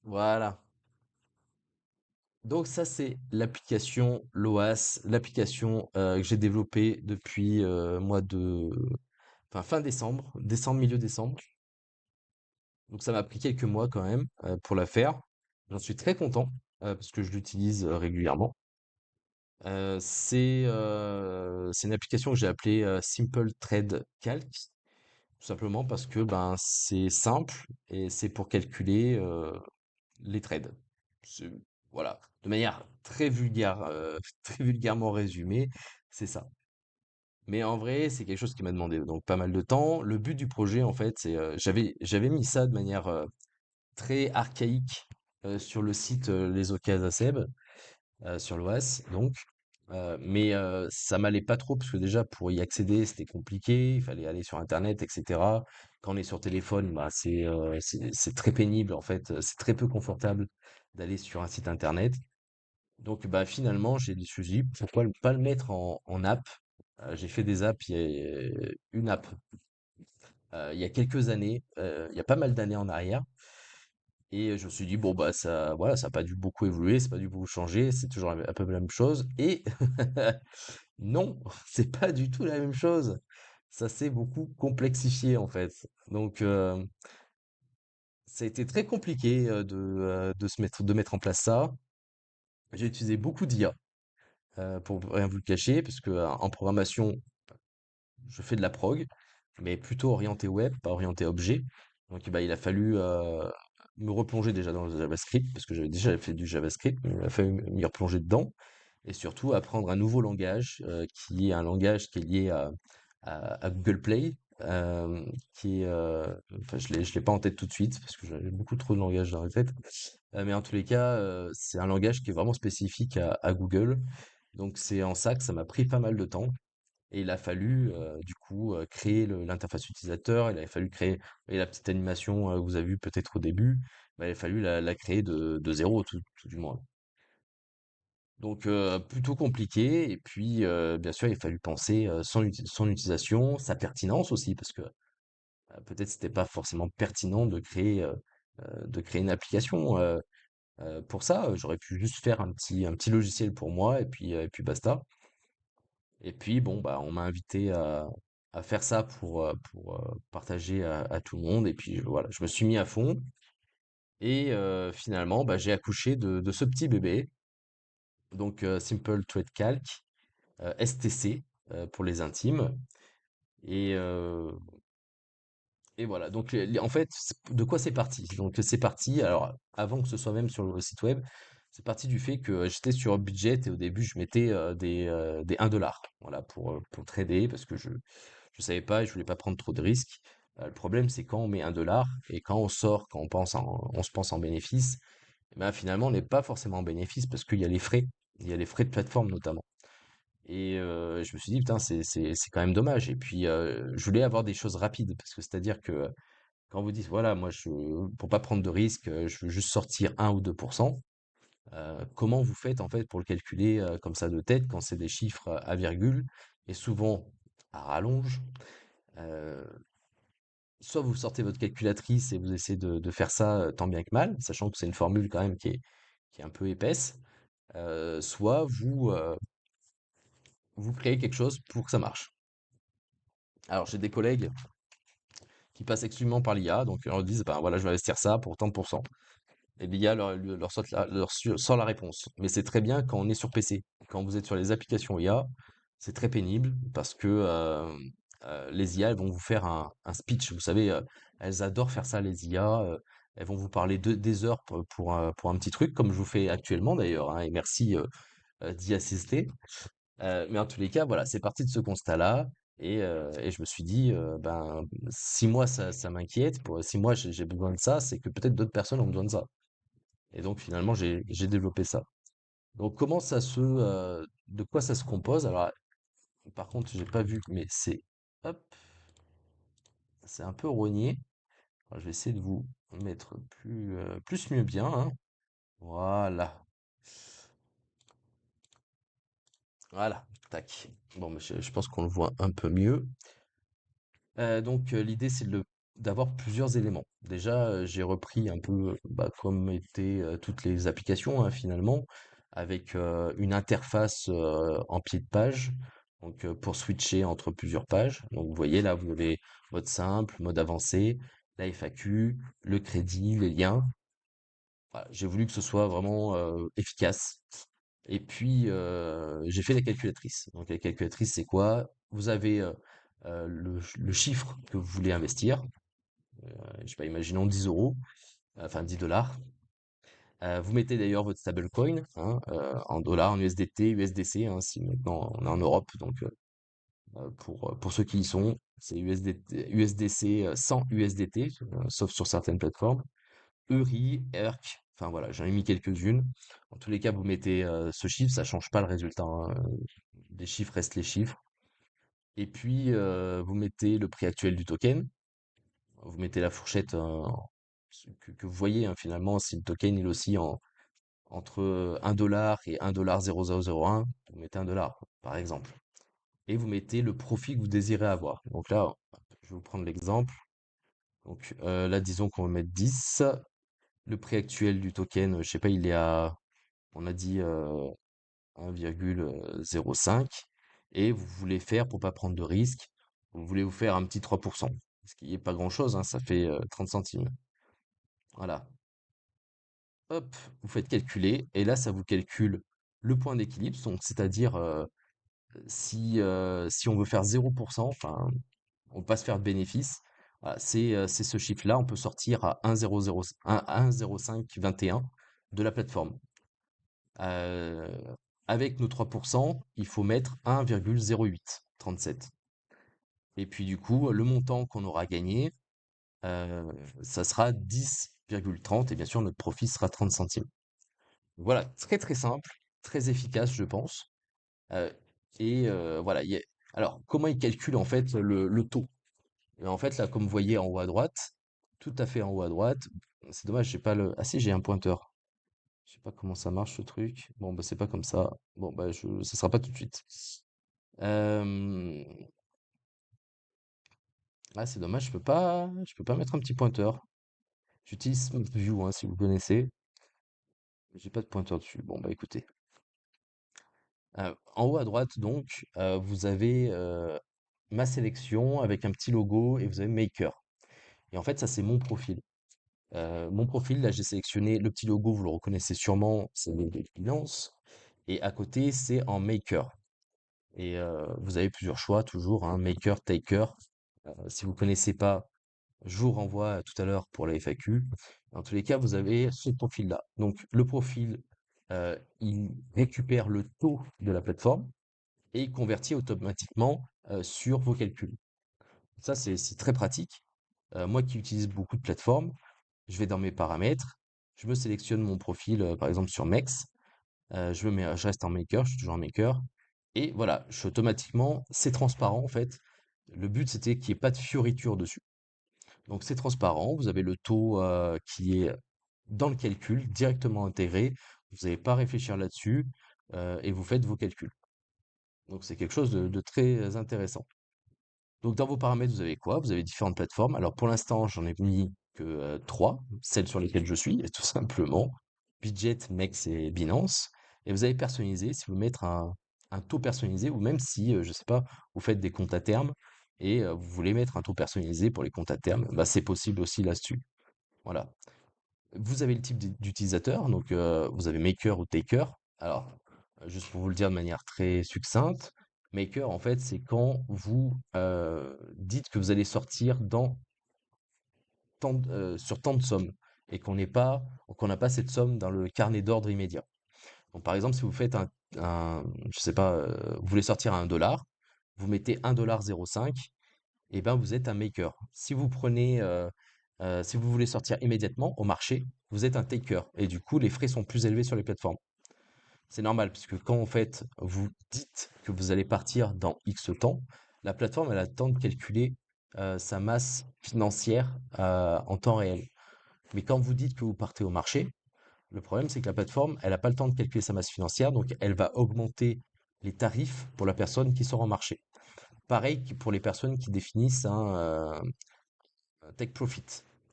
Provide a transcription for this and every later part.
Voilà. Donc ça, c'est l'application LOAS, l'application que j'ai développée depuis enfin, fin décembre, milieu décembre. Donc ça m'a pris quelques mois quand même pour la faire. J'en suis très content parce que je l'utilise régulièrement. C'est une application que j'ai appelée Simple Trade Calc, tout simplement parce que ben c'est simple et c'est pour calculer les trades. C'est- Voilà, de manière très vulgaire, très vulgairement résumée, c'est ça. Mais en vrai, c'est quelque chose qui m'a demandé donc pas mal de temps. Le but du projet, en fait, c'est j'avais mis ça de manière très archaïque sur le site Les Occasions Seb, sur l'OAS, donc. Mais ça m'allait pas trop parce que déjà pour y accéder, c'était compliqué, il fallait aller sur Internet, etc. Quand on est sur téléphone, bah, c'est très pénible en fait, c'est très peu confortable d'aller sur un site Internet. Donc bah, finalement, je me suis dit, pourquoi pas le mettre en app? J'ai fait des apps, il y a une app il y a quelques années, il y a pas mal d'années en arrière. Et je me suis dit, bon, bah, ça, voilà, ça n'a pas dû beaucoup évoluer, c'est pas dû beaucoup changer, c'est toujours un peu la même chose. Et non, c'est pas du tout la même chose. Ça s'est beaucoup complexifié, en fait. Donc, ça a été très compliqué de mettre en place ça. J'ai utilisé beaucoup d'IA, pour rien vous le cacher, parce que en programmation, je fais de la prog, mais plutôt orienté web, pas orienté objet. Donc, bah, il a fallu me replonger déjà dans le JavaScript, parce que j'avais déjà fait du JavaScript, mais il a fallu m'y replonger dedans, et surtout apprendre un nouveau langage, qui est un langage qui est lié à Google Play, qui est, enfin, je l'ai pas en tête tout de suite, parce que j'ai beaucoup trop de langages dans la tête, mais en tous les cas, c'est un langage qui est vraiment spécifique à Google. Donc c'est en ça que ça m'a pris pas mal de temps. Et il a fallu, du coup, créer l'interface utilisateur, il a fallu créer et la petite animation, que vous avez vue peut-être au début, bah, il a fallu la créer de 0 tout du moins. Donc plutôt compliqué et puis, bien sûr, il a fallu penser, son utilisation, sa pertinence aussi parce que, peut-être c'était pas forcément pertinent de créer une application, pour ça. J'aurais pu juste faire un petit logiciel pour moi et puis basta. Et puis bon, bah, on m'a invité à faire ça pour partager à tout le monde. Et puis voilà, je me suis mis à fond. Et finalement, bah, j'ai accouché de ce petit bébé. Donc Simple Trade Calc, STC pour les intimes. Et, euh, et voilà, donc en fait, de quoi c'est parti? Donc c'est parti, alors avant que ce soit même sur le site web, c'est parti du fait que j'étais sur un budget et au début je mettais des 1 $, voilà, pour trader parce que je savais pas et je voulais pas prendre trop de risques. Le problème c'est quand on met 1 $ et quand on sort, quand on se pense en bénéfice, eh ben, finalement on n'est pas forcément en bénéfice parce qu'il y a les frais, il y a les frais de plateforme notamment. Et je me suis dit, putain, c'est quand même dommage. Et puis, je voulais avoir des choses rapides parce que c'est-à-dire que quand vous dites, voilà, pour pas prendre de risques, je veux juste sortir 1 ou 2%, comment vous faites en fait pour le calculer comme ça de tête quand c'est des chiffres à virgule et souvent à rallonge? Euh, Soit vous sortez votre calculatrice et vous essayez de faire ça tant bien que mal, sachant que c'est une formule quand même qui est un peu épaisse, soit vous créez quelque chose pour que ça marche. Alors j'ai des collègues qui passent exclusivement par l'IA, donc ils leur disent, ben voilà, je vais investir ça pour tant de pourcents. Et l'IA sort la réponse. Mais c'est très bien quand on est sur PC. Quand vous êtes sur les applications IA, c'est très pénible parce que les IA, elles vont vous faire un speech. Vous savez, elles adorent faire ça, les IA. Elles vont vous parler des heures pour un petit truc, comme je vous fais actuellement d'ailleurs, hein, et merci d'y assister. Mais en tous les cas, voilà, c'est parti de ce constat-là. Et je me suis dit, ben, si moi ça m'inquiète, si moi j'ai besoin de ça, c'est que peut-être d'autres personnes ont besoin de ça. Et donc finalement, j'ai développé ça. Donc de quoi ça se compose? Alors, par contre, j'ai pas vu, mais hop, c'est un peu rogné. Alors, je vais essayer de vous mettre plus mieux bien, hein. Voilà, voilà, tac. Bon, mais je pense qu'on le voit un peu mieux. Donc l'idée, c'est d'avoir plusieurs éléments. Déjà, j'ai repris un peu, bah, comme étaient, toutes les applications, hein, finalement, avec, une interface, en pied de page, donc, pour switcher entre plusieurs pages. Donc vous voyez là, vous avez mode simple, mode avancé, la FAQ, le crédit, les liens. Voilà, j'ai voulu que ce soit vraiment, efficace. Et puis, j'ai fait la calculatrice. Donc la calculatrice, c'est quoi? Vous avez, le chiffre que vous voulez investir, je sais pas, imaginons 10 euros, enfin 10 dollars. Vous mettez d'ailleurs votre stablecoin, hein, en dollars, en USDT, USDC, hein, si maintenant on est en Europe, donc pour ceux qui y sont, c'est USDT, USDC sans USDT, sauf sur certaines plateformes. Euri, ERC, enfin voilà, j'en ai mis quelques-unes. En tous les cas, vous mettez ce chiffre, ça change pas le résultat, hein, les chiffres restent les chiffres. Et puis, vous mettez le prix actuel du token, vous mettez la fourchette que vous voyez, hein, finalement, si le token il oscille entre 1 dollar et 1,0001 $, vous mettez 1 dollar, par exemple. Et vous mettez le profit que vous désirez avoir. Donc là, je vais vous prendre l'exemple. Donc là, disons qu'on va mettre 10. Le prix actuel du token, je sais pas, il est à, on a dit 1,05. Et vous voulez faire, pour pas prendre de risque, vous voulez vous faire un petit 3%. Ce qui est pas grand-chose, hein, ça fait 30 centimes. Voilà. Hop, vous faites calculer, et là, ça vous calcule le point d'équilibre, donc c'est-à-dire si on veut faire 0%, enfin, on ne veut pas se faire de bénéfice, voilà, c'est ce chiffre-là, on peut sortir à 1,0521 de la plateforme. Euh, Avec nos 3%, il faut mettre 1,0837. Et puis du coup, le montant qu'on aura gagné, ça sera 10,30, et bien sûr, notre profit sera 30 centimes. Voilà, très très simple, très efficace, je pense. Heu voilà, alors comment ils calculent en fait le taux? Et en fait, là, comme vous voyez en haut à droite, tout à fait en haut à droite, c'est dommage, j'ai pas le ah si, j'ai un pointeur. Je sais pas comment ça marche ce truc. Bon, bah, c'est pas comme ça. Bon, bah, ça sera pas tout de suite. Hem, ah, c'est dommage, je peux pas mettre un petit pointeur. J'utilise SmartView, hein, si vous connaissez, mais j'ai pas de pointeur dessus. Bon, bah, écoutez. En haut à droite donc, vous avez, ma sélection avec un petit logo et vous avez Maker. Et en fait, ça, c'est mon profil. Mon profil, là, j'ai sélectionné le petit logo, vous le reconnaissez sûrement, c'est le logo de Binance. Et à côté, c'est en Maker. Et vous avez plusieurs choix, toujours, hein, Maker, Taker. Si vous connaissez pas, je vous renvoie tout à l'heure pour la FAQ. Dans tous les cas, vous avez ce profil-là. Donc, le profil, il récupère le taux de la plateforme et il convertit automatiquement sur vos calculs. Ça, c'est très pratique. Moi qui utilise beaucoup de plateformes, je vais dans mes paramètres, je me sélectionne mon profil, par exemple sur Mex, je reste en Maker, je suis toujours en Maker, et voilà, je suis automatiquement, c'est transparent en fait. Le but c'était qu'il n'y ait pas de fioritures dessus. Donc c'est transparent, vous avez le taux qui est dans le calcul, directement intégré, vous n'avez pas à réfléchir là-dessus, et vous faites vos calculs. Donc c'est quelque chose de très intéressant. Donc dans vos paramètres, vous avez quoi? Vous avez différentes plateformes. Alors pour l'instant, j'en ai mis que 3, celles sur lesquelles je suis, et tout simplement. Budget, Mex et Binance. Et vous avez personnalisé, si vous mettez un taux personnalisé, ou même si, je sais pas, vous faites des comptes à terme et vous voulez mettre un taux personnalisé pour les comptes à terme, bah, c'est possible aussi là-dessus. Voilà. Vous avez le type d'utilisateur, donc vous avez maker ou taker. Alors, juste pour vous le dire de manière très succincte, maker, en fait, c'est quand vous dites que vous allez sortir sur tant de sommes et qu'on n'a pas cette somme dans le carnet d'ordre immédiat. Donc, par exemple, si vous faites je sais pas, vous voulez sortir à 1 dollar, vous mettez 1,05 $, et ben vous êtes un maker. Si vous voulez sortir immédiatement au marché, vous êtes un taker. Et du coup, les frais sont plus élevés sur les plateformes. C'est normal, puisque quand en fait vous dites que vous allez partir dans X temps, la plateforme elle a le temps de calculer sa masse financière en temps réel. Mais quand vous dites que vous partez au marché, le problème c'est que la plateforme elle n'a pas le temps de calculer sa masse financière, donc elle va augmenter les tarifs pour la personne qui sort en marché. Pareil pour les personnes qui définissent un take profit,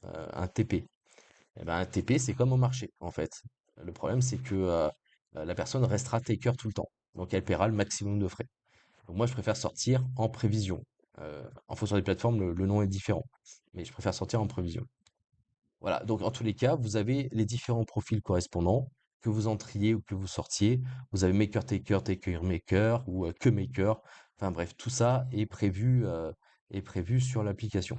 un TP. Eh ben, un TP, c'est comme au marché, en fait. Le problème, c'est que la personne restera taker tout le temps. Donc, elle paiera le maximum de frais. Donc, moi, je préfère sortir en prévision. En fonction des plateformes, le nom est différent. Mais je préfère sortir en prévision. Voilà, donc en tous les cas, vous avez les différents profils correspondants, que vous entriez ou que vous sortiez. Vous avez maker, taker, taker, maker ou que maker. Enfin bref, tout ça est prévu sur l'application.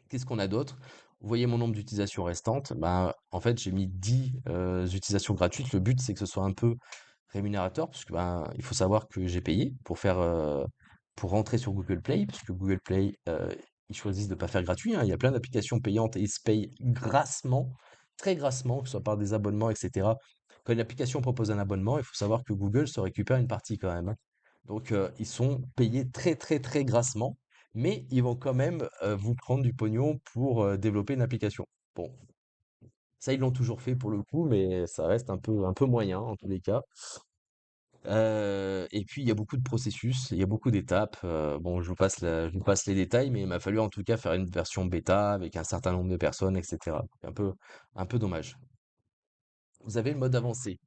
Qu'est-ce qu'on a d'autre? Vous voyez mon nombre d'utilisations restantes. Ben, en fait, j'ai mis 10 utilisations gratuites. Le but, c'est que ce soit un peu rémunérateur, parce que ben, il faut savoir que j'ai payé pour rentrer sur Google Play, parce que Google Play, ils choisissent de ne pas faire gratuit, hein. Il y a plein d'applications payantes et ils se payent grassement, très grassement, que ce soit par des abonnements, etc. Quand une application propose un abonnement, il faut savoir que Google se récupère une partie quand même, hein. Donc, ils sont payés très, très, très grassement, mais ils vont quand même vous prendre du pognon pour développer une application. Bon, ça, ils l'ont toujours fait pour le coup, mais ça reste un peu moyen en tous les cas. Et puis il y a beaucoup de processus, il y a beaucoup d'étapes. Bon, je vous passe les détails, mais il m'a fallu en tout cas faire une version bêta avec un certain nombre de personnes, etc. C'est un peu dommage. Vous avez le mode avancé.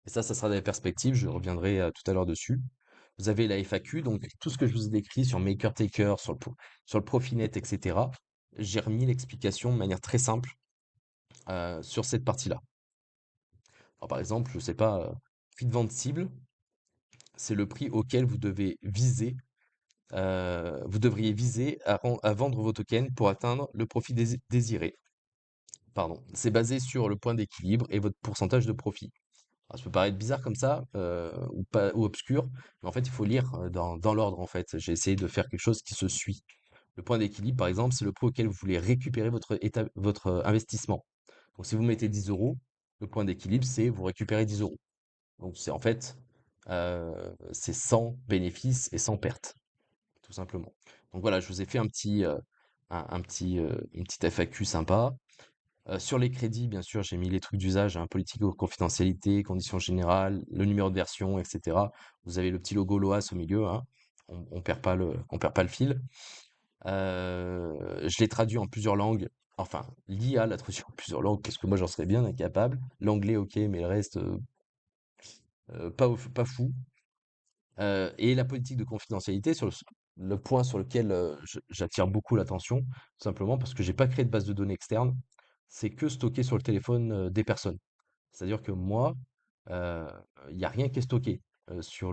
Et ça sera des perspectives. Je reviendrai tout à l'heure dessus. Vous avez la FAQ, donc tout ce que je vous ai décrit sur MakerTaker, sur le Profinet, etc. J'ai remis l'explication de manière très simple sur cette partie-là. Alors, par exemple, je sais pas, prix de vente cible, c'est le prix auquel vous devriez viser à vendre vos tokens pour atteindre le profit désiré. Pardon. C'est basé sur le point d'équilibre et votre pourcentage de profit. Alors, ça peut paraître bizarre comme ça, ou pas, ou obscur, mais en fait, il faut lire dans l'ordre, en fait. J'ai essayé de faire quelque chose qui se suit. Le point d'équilibre, par exemple, c'est le prix auquel vous voulez récupérer votre investissement. Donc, si vous mettez 10 euros, le point d'équilibre, c'est vous récupérez 10 euros. Donc, c'est en fait, c'est sans bénéfice et sans perte, tout simplement. Donc voilà, je vous ai fait une petite FAQ sympa. Sur les crédits, bien sûr, j'ai mis les trucs d'usage, hein, politique de confidentialité, conditions générales, le numéro de version, etc. Vous avez le petit logo LOAS au milieu, hein. On perd pas le fil. Je l'ai traduit en plusieurs langues. Enfin, l'IA l'a traduit en plusieurs langues, parce que moi j'en serais bien incapable. L'anglais, ok, mais le reste, pas fou. Et la politique de confidentialité, le point sur lequel j'attire beaucoup l'attention, tout simplement parce que j'ai pas créé de base de données externe, c'est que stocké sur le téléphone des personnes. C'est-à-dire que moi, euh, il n'y a rien qui est stocké sur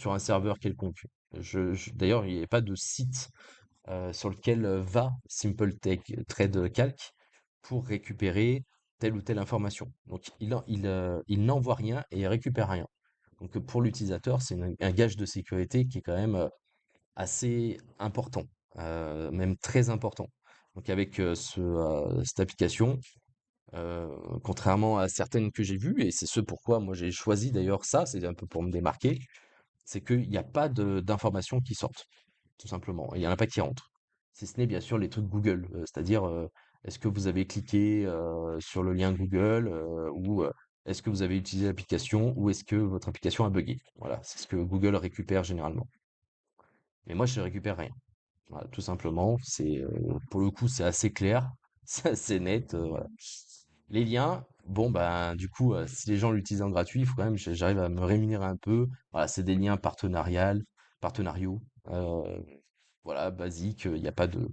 un serveur quelconque. D'ailleurs, il n'y a pas de site sur lequel va Trade Calc pour récupérer telle ou telle information. Donc, il n'envoie rien et il récupère rien. Donc, pour l'utilisateur, c'est un gage de sécurité qui est quand même assez important, même très important. Donc, avec cette application, contrairement à certaines que j'ai vues, et c'est ce pourquoi moi j'ai choisi d'ailleurs ça, c'est un peu pour me démarquer, c'est qu'il n'y a pas d'informations qui sortent, tout simplement. Il n'y en a pas qui rentrent. Si ce n'est bien sûr les trucs Google, c'est-à-dire est-ce que vous avez cliqué sur le lien Google ou est-ce que vous avez utilisé l'application ou est-ce que votre application a buggé. Voilà, c'est ce que Google récupère généralement. Mais moi, je ne récupère rien. Voilà, tout simplement, pour le coup, c'est assez clair, c'est assez net. Voilà. Les liens, bon ben du coup, si les gens l'utilisent en gratuit, il faut quand même que j'arrive à me rémunérer un peu. Voilà, c'est des liens partenariaux, euh, voilà, basiques. Il y a pas de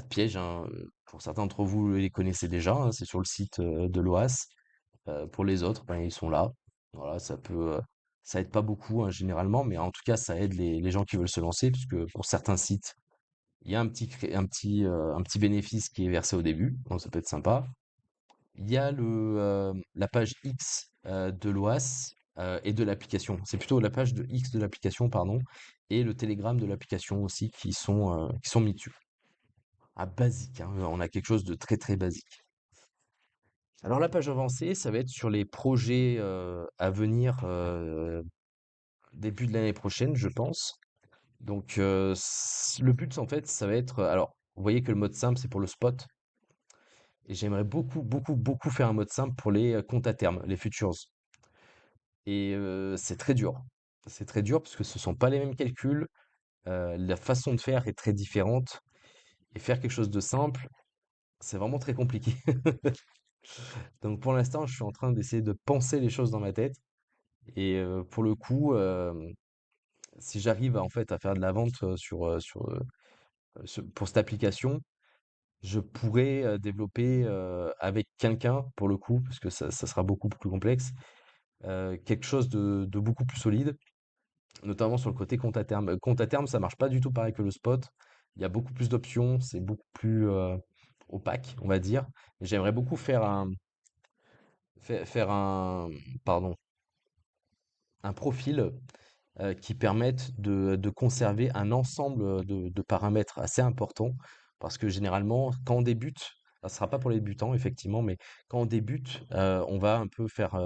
piège, hein. Pour certains d'entre vous, les connaissez déjà, hein, c'est sur le site de l'OAS. Pour les autres, ben, ils sont là. Voilà, ça aide pas beaucoup hein, généralement, mais en tout cas, ça aide les gens qui veulent se lancer, puisque pour certains sites, il y a un petit bénéfice qui est versé au début, donc ça peut être sympa. Il y a la page X de l'OAS et de l'application. C'est plutôt la page de X de l'application, pardon, et le Telegram de l'application aussi qui sont mis dessus. Ah, basique, hein, on a quelque chose de très très basique. Alors la page avancée, ça va être sur les projets à venir début de l'année prochaine, je pense. Donc le but en fait, ça va être, alors vous voyez que le mode simple c'est pour le spot, et j'aimerais beaucoup faire un mode simple pour les comptes à terme, les futures. Et c'est très dur. C'est très dur parce que ce sont pas les mêmes calculs, la façon de faire est très différente et faire quelque chose de simple, c'est vraiment très compliqué. Donc pour l'instant, je suis en train d'essayer de penser les choses dans ma tête et pour le coup, si j'arrive en fait à faire de la vente, pour cette application, je pourrais, développer, avec quelqu'un pour le coup, parce que ça sera beaucoup plus complexe, quelque chose de beaucoup plus solide, notamment sur le côté compte à terme. Compte à terme, ça marche pas du tout pareil que le spot. Il y a beaucoup plus d'options, c'est beaucoup plus, opaque, on va dire. J'aimerais beaucoup faire pardon, un profil, qui permette de conserver un ensemble, de paramètres assez importants. Parce que généralement, quand on débute, ça ne sera pas pour les débutants effectivement, mais quand on débute, on va un peu faire,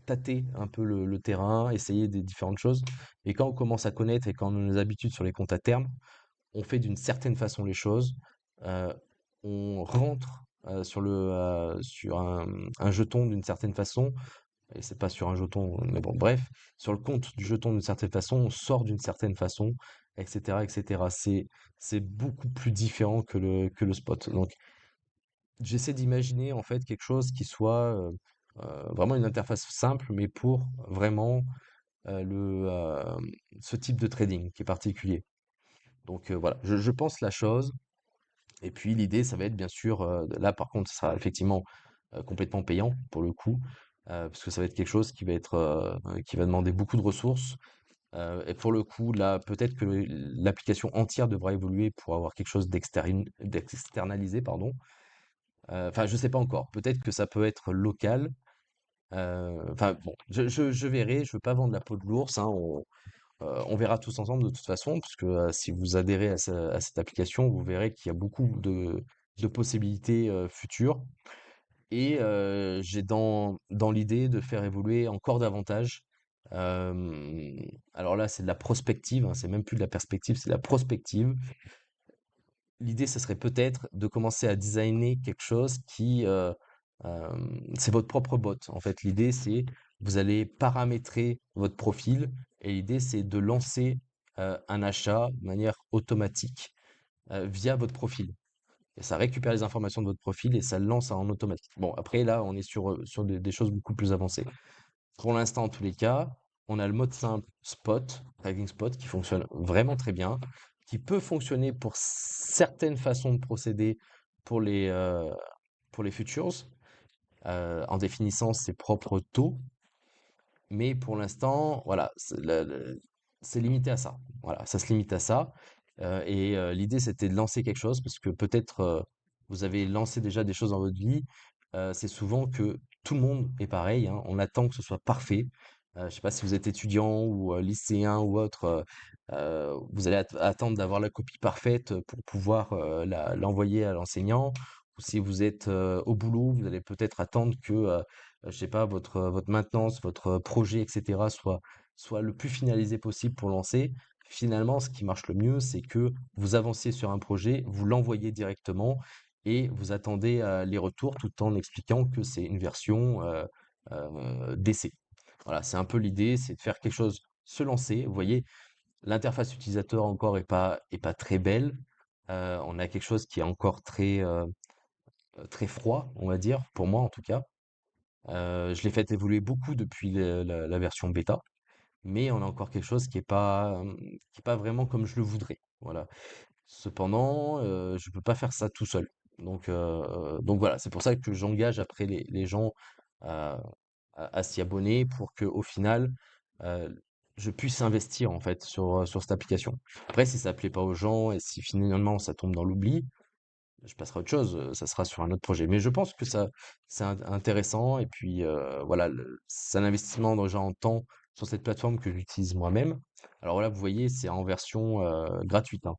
tâter un peu le terrain, essayer des différentes choses. Et quand on commence à connaître et quand on a nos habitudes sur les comptes à terme, on fait d'une certaine façon les choses. euh, on rentre sur un jeton d'une certaine façon, et c'est pas sur un jeton, mais bon, bref, sur le compte du jeton d'une certaine façon, on sort d'une certaine façon, etc., etc. C'est beaucoup plus différent que le spot. Donc, j'essaie d'imaginer en fait quelque chose qui soit vraiment une interface simple, mais pour vraiment ce type de trading qui est particulier. Donc voilà, je pense la chose. Et puis l'idée, ça va être bien sûr, là par contre, ce sera effectivement complètement payant pour le coup, parce que ça va être quelque chose qui va demander beaucoup de ressources. Et pour le coup, là, peut-être que l'application entière devra évoluer pour avoir quelque chose d'externalisé, pardon. Enfin, je sais pas encore. Peut-être que ça peut être local. Enfin bon, je verrai. Je veux pas vendre la peau de l'ours, hein. On verra tous ensemble de toute façon, parce que si vous adhérez à cette application, vous verrez qu'il y a beaucoup de possibilités futures. Et j'ai dans l'idée de faire évoluer encore davantage. euh, alors là, c'est de la prospective, hein, c'est même plus de la perspective, c'est de la prospective. L'idée, ce serait peut-être de commencer à designer quelque chose c'est votre propre bot. En fait, l'idée, c'est vous allez paramétrer votre profil et l'idée, c'est de lancer un achat de manière automatique via votre profil. Et ça récupère les informations de votre profil et ça le lance en automatique. Bon, après, là, on est sur des choses beaucoup plus avancées. Pour l'instant, en tous les cas, on a le mode simple spot, trading spot, qui fonctionne vraiment très bien, qui peut fonctionner pour certaines façons de procéder pour pour les futures, en définissant ses propres taux. Mais pour l'instant, voilà, c'est limité à ça. Voilà, ça se limite à ça. Et l'idée, c'était de lancer quelque chose parce que peut-être vous avez lancé déjà des choses dans votre vie. C'est souvent que tout le monde est pareil, hein. On attend que ce soit parfait. Je sais pas si vous êtes étudiant ou lycéen ou autre, vous allez attendre d'avoir la copie parfaite pour pouvoir l'envoyer à l'enseignant. Ou si vous êtes au boulot, vous allez peut-être attendre que je sais pas, votre maintenance, votre projet, etc., soit le plus finalisé possible pour lancer. Finalement, ce qui marche le mieux, c'est que vous avanciez sur un projet, vous l'envoyez directement et vous attendez les retours tout en expliquant que c'est une version d'essai. Voilà, c'est un peu l'idée, c'est de faire quelque chose, se lancer. Vous voyez, l'interface utilisateur encore est pas très belle. On a quelque chose qui est encore très froid, on va dire, pour moi en tout cas. Je l'ai fait évoluer beaucoup depuis la version bêta, mais on a encore quelque chose qui est pas vraiment comme je le voudrais. Voilà. Cependant, je peux pas faire ça tout seul. Donc voilà, c'est pour ça que j'engage après les gens à, à s'y abonner pour que au final, euh, je puisse investir en fait sur cette application. Après, si ça plaît pas aux gens et si finalement ça tombe dans l'oubli, je passerai à autre chose, ça sera sur un autre projet. Mais je pense que ça, c'est intéressant. Et puis, voilà, c'est un investissement déjà en temps sur cette plateforme que j'utilise moi-même. Alors là, vous voyez, c'est en version gratuite, hein.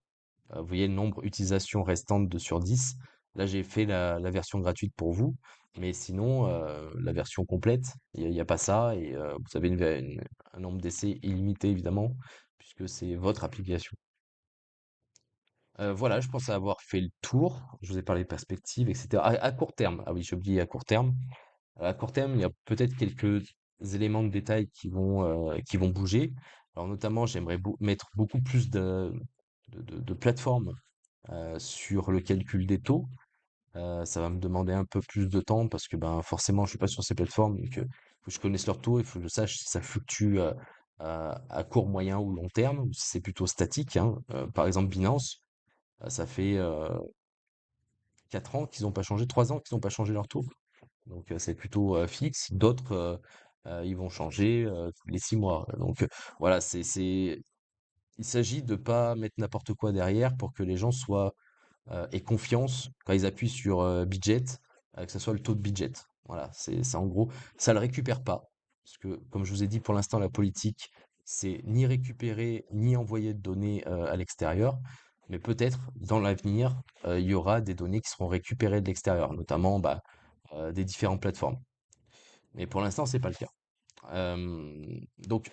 Vous voyez le nombre d'utilisations restantes de sur 10. Là, j'ai fait la version gratuite pour vous. Mais sinon, la version complète, il n'y a, pas ça. Et vous avez un nombre d'essais illimité, évidemment, puisque c'est votre application. Voilà, je pense avoir fait le tour. Je vous ai parlé de perspectives, etc. À court terme, ah oui, j'ai oublié à court terme. À court terme, il y a peut-être quelques éléments de détail qui vont bouger. Alors notamment, j'aimerais mettre beaucoup plus de plateformes sur le calcul des taux. Ça va me demander un peu plus de temps parce que ben forcément je suis pas sur ces plateformes donc faut que je connaisse leurs taux, il faut que je sache si ça fluctue à court, moyen ou long terme ou si c'est plutôt statique, hein. Par exemple Binance, ça fait 4 ans qu'ils n'ont pas changé, 3 ans qu'ils n'ont pas changé leur taux. Donc c'est plutôt fixe. D'autres ils vont changer tous les 6 mois. Donc voilà, il s'agit de pas mettre n'importe quoi derrière pour que les gens soient et confiance quand ils appuient sur budget, que ce soit le taux de budget. Voilà, c'est en gros, ça le récupère pas. Parce que, comme je vous ai dit, pour l'instant, la politique, c'est ni récupérer, ni envoyer de données à l'extérieur. Mais peut-être, dans l'avenir, il y aura des données qui seront récupérées de l'extérieur, notamment bah, des différentes plateformes. Mais pour l'instant, c'est pas le cas. Donc,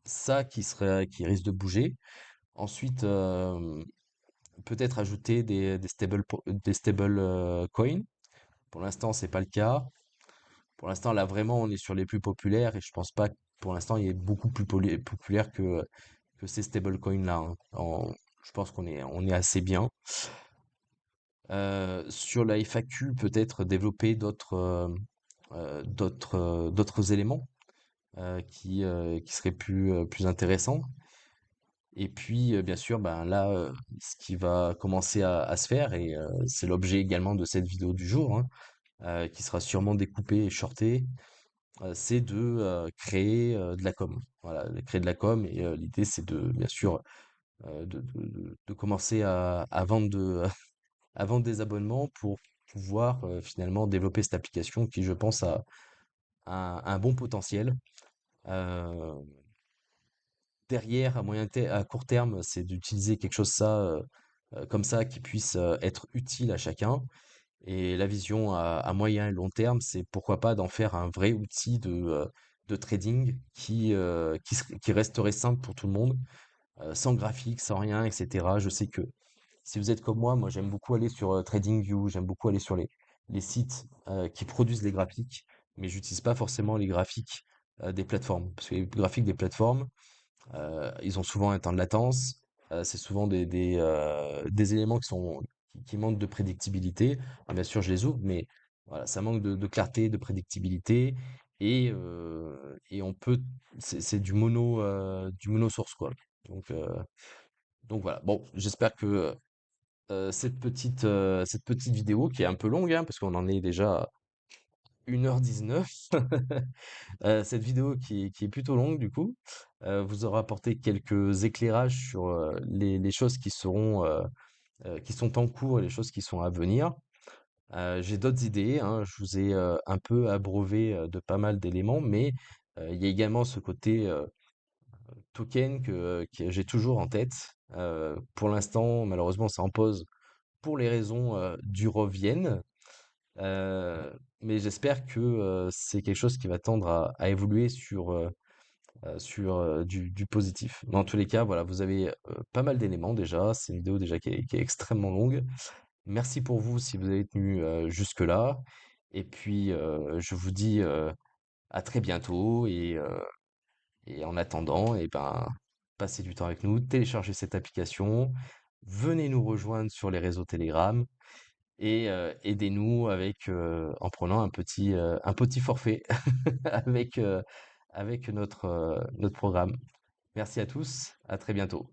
ça qui risque de bouger. Ensuite, peut-être ajouter des stable coins. Pour l'instant, c'est pas le cas. Pour l'instant, là, vraiment, on est sur les plus populaires et je pense pas que pour l'instant, il est beaucoup plus populaire que ces stablecoins-là, hein. Je pense qu'on est assez bien. Sur la FAQ, peut-être développer d'autres éléments qui seraient plus intéressants. Et puis, bien sûr, ben là, ce qui va commencer à se faire, et c'est l'objet également de cette vidéo du jour, hein, qui sera sûrement découpée et shortée, c'est de créer de la com. Voilà, de créer de la com, et l'idée, c'est bien sûr, de commencer à vendre, à vendre des abonnements pour pouvoir finalement développer cette application qui, je pense, a un bon potentiel. Euh, Derrière, à court terme, c'est d'utiliser quelque chose comme ça qui puisse être utile à chacun. Et la vision à moyen et long terme, c'est pourquoi pas d'en faire un vrai outil de trading qui resterait simple pour tout le monde, sans graphique, sans rien, etc. Je sais que si vous êtes comme moi, j'aime beaucoup aller sur TradingView, j'aime beaucoup aller sur les sites qui produisent les graphiques, mais j'utilise pas forcément les graphiques des plateformes. Parce que les graphiques des plateformes, ils ont souvent un temps de latence. C'est souvent des éléments qui manquent de prédictibilité. Ah, bien sûr, je les ouvre, mais voilà, ça manque de clarté, de prédictibilité. Et on peut, c'est du mono source, quoi. Donc, euh, donc voilà. Bon, j'espère que cette petite vidéo, qui est un peu longue, hein, parce qu'on en est déjà à 1h19, cette vidéo qui est plutôt longue du coup, vous aura apporté quelques éclairages sur les choses qui sont en cours et les choses qui sont à venir. J'ai d'autres idées, hein, je vous ai un peu abreuvé de pas mal d'éléments, mais il y a également ce côté token que j'ai toujours en tête. Pour l'instant, malheureusement, ça en pose pour les raisons du revienne. Mais j'espère que c'est quelque chose qui va tendre à évoluer sur du positif. Dans tous les cas, voilà, vous avez pas mal d'éléments déjà. C'est une vidéo déjà qui est extrêmement longue. Merci pour vous si vous avez tenu jusque-là. Et puis, je vous dis à très bientôt. Et en attendant, et ben, passez du temps avec nous, téléchargez cette application, venez nous rejoindre sur les réseaux Telegram et aidez-nous en prenant un petit forfait avec, avec notre programme. Merci à tous, à très bientôt.